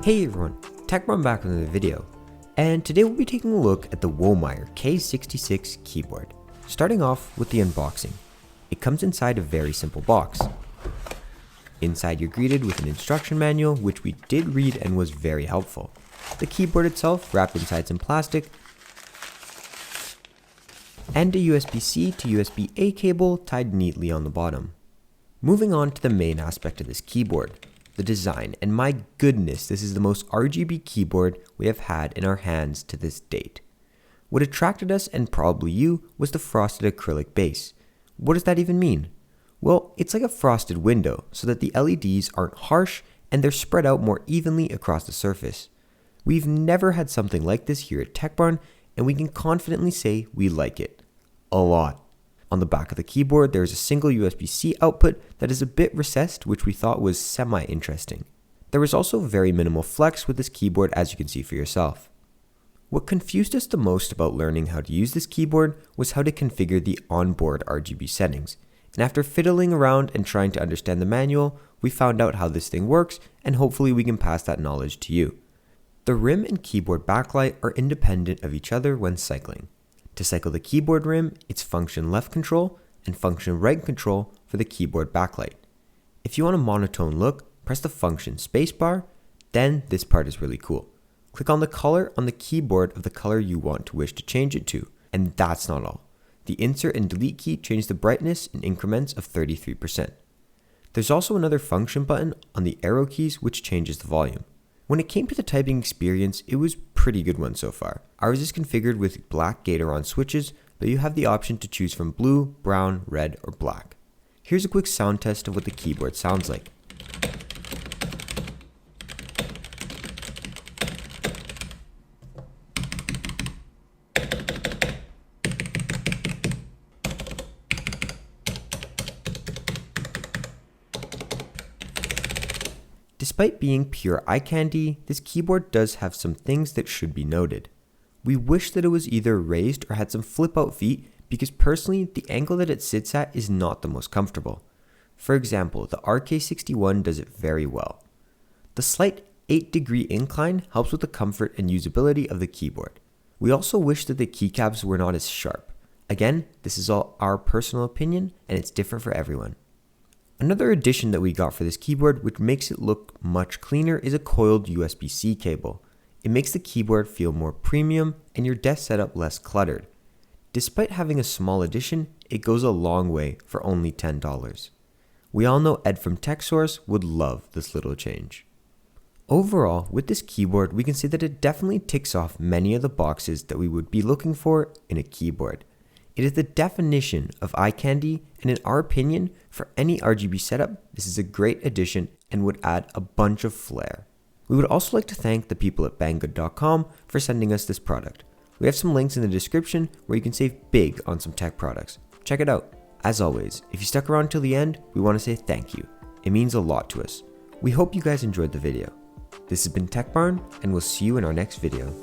Hey everyone, TechBron back with another video, and today we'll be taking a look at the Womier K66 keyboard. Starting off with the unboxing. It comes inside a very simple box. Inside you're greeted with an instruction manual, which we did read and was very helpful. The keyboard itself wrapped inside some plastic, and a USB-C to USB-A cable tied neatly on the bottom. Moving on to the main aspect of this keyboard, the design, and my goodness, this is the most RGB keyboard we have had in our hands to this date. What attracted us, and probably you, was the frosted acrylic base. What does that even mean? Well, it's like a frosted window, so that the LEDs aren't harsh and they're spread out more evenly across the surface. We've never had something like this here at TechBarn, and we can confidently say we like it. A lot. On the back of the keyboard, there is a single USB-C output that is a bit recessed, which we thought was semi-interesting. There was also very minimal flex with this keyboard, as you can see for yourself. What confused us the most about learning how to use this keyboard was how to configure the onboard RGB settings. And after fiddling around and trying to understand the manual, we found out how this thing works, and hopefully we can pass that knowledge to you. The rim and keyboard backlight are independent of each other when cycling. To cycle the keyboard rim, it's function left control and function right control for the keyboard backlight. If you want a monotone look, press the function spacebar, then this part is really cool. Click on the color on the keyboard of the color you want to wish to change it to, and that's not all. The insert and delete key change the brightness in increments of 33%. There's also another function button on the arrow keys which changes the volume. When it came to the typing experience, it was pretty good one so far. Ours is configured with black Gateron switches, but you have the option to choose from blue, brown, red, or black. Here's a quick sound test of what the keyboard sounds like. Despite being pure eye candy, this keyboard does have some things that should be noted. We wish that it was either raised or had some flip out feet, because personally the angle that it sits at is not the most comfortable. For example, the RK61 does it very well. The slight 8-degree incline helps with the comfort and usability of the keyboard. We also wish that the keycaps were not as sharp. Again, this is all our personal opinion and it's different for everyone. Another addition that we got for this keyboard, which makes it look much cleaner, is a coiled USB-C cable. It makes the keyboard feel more premium and your desk setup less cluttered. Despite having a small addition, it goes a long way for only $10. We all know Ed from TechSource would love this little change. Overall, with this keyboard, we can say that it definitely ticks off many of the boxes that we would be looking for in a keyboard. It is the definition of eye candy, and in our opinion, for any RGB setup, this is a great addition and would add a bunch of flair. We would also like to thank the people at Banggood.com for sending us this product. We have some links in the description where you can save big on some tech products. Check it out. As always, if you stuck around till the end, we want to say thank you. It means a lot to us. We hope you guys enjoyed the video. This has been TechBarn, and we'll see you in our next video.